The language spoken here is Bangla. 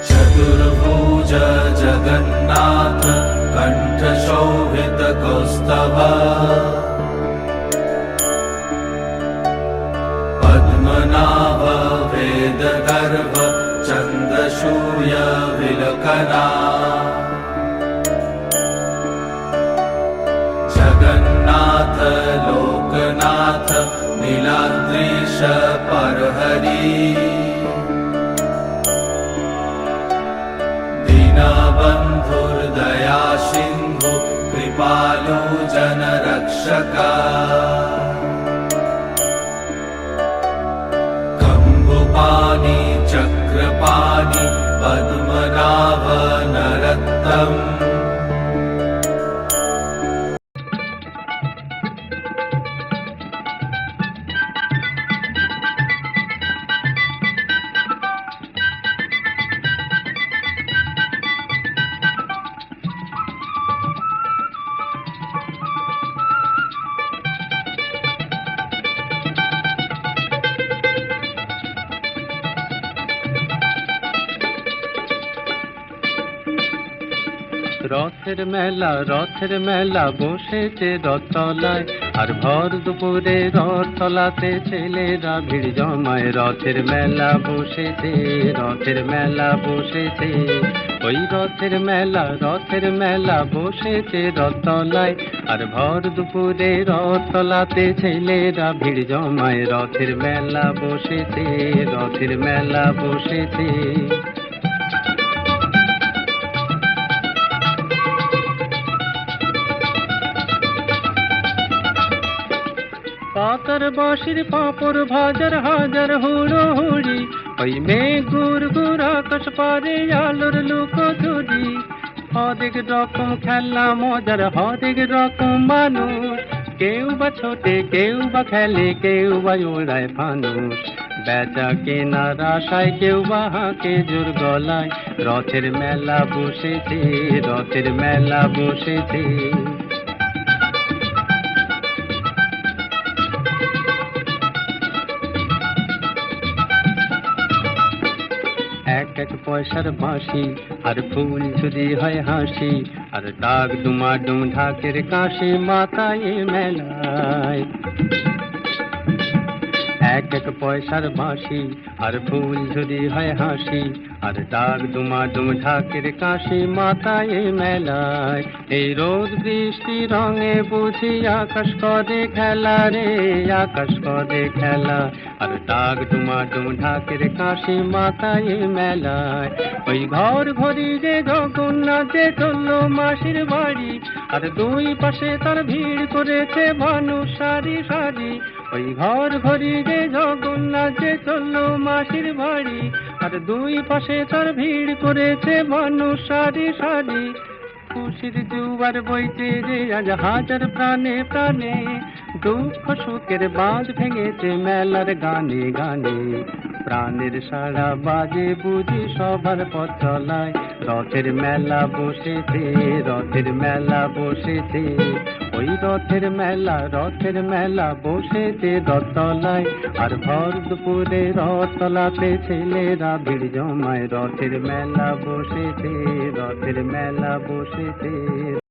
चतुर्भुज जगन्नाथ कंठ शोभित कौस्तभ पद्मनाभ वेद गर्भ चंद्रशूय विलकना जगन्नाथ लोकनाथ नीलाद्रीश परहरि दीनबन्धुर्दया सिन्धु कृपालु जनरक्षका कम्बुपाणि चक्रपाणि पद्मनाभ नरोत्तम রথের মেলা বসেছে রথতলায়, আর ভর দুপুরে রথতলাতে ছেলেরা ভিড় জমায়। রথের মেলা বসেছে ওই রথের মেলা বসেছে রথতলায়, আর ভর দুপুরে রথতলাতে ছেলেরা ভিড় জমায়। রথের মেলা বসেছে পাতার বাঁশির পাঁপড় ভাজার হাজার হুড়োহুড়ি, ওই মেঘ গুড় গুড় আকাশ পারে আলোর লুকোচুরি। হরেক রকম খেলা মজার, হরেক রকম মানুষ, কেউ বা ছোটে, কেউ বা খেলে, কেউ বা ওড়ায় ফানুষ। বেচা কেনার আশায় কেউ বা হাঁকে জোর গলায়। রথের মেলা বসেছে এক পয়সার বাঁশি, আর ফুল ঝুরি হয় হাসি, আর ডাক ডুমাডুম ঢাকের কাশি মাথায় মেলায়। এক পয়সার বাঁশি, আর ফুল ঝুরি হয় হাসি, আর ডাক ডুমাডুম ঢাকের কাশি মাথায় মেলায়। এই রোদ বৃষ্টি রঙে বুঝি আকাশ করে খেলা রে, আকাশ করে খেলা, আর ডাক ডুমাডুম ঢাকের কাশি মাথায় মেলায়। ওই ঘর ঘড়ি যে জগন্নাথ যে চললো মাসির বাড়ি, আর দুই পাশে তার ভিড় করেছে মানুষ সারি সারি। ওই ঘর ঘড়ি যে জগন্নাথ যে চললো মাসির বাড়ি, আর দুই পাশে তার ভিড় করেছে মানুষ সারি সারি। খুশির জুয়ার বইতে যে আজ হাজার প্রাণে প্রাণে, দুঃখ সুখের বাঁধ ভেঙেছে মেলার গানে গানে। প্রাণের সারা বাজে বুঝি সবার পথ চলায়। রথের মেলা বসেছে ওই রথের মেলা বসেছে রথতলায়, আর ভর দুপুরে রথতলাতে ছেলেরা ভিড় জমায়। রথের মেলা বসেছে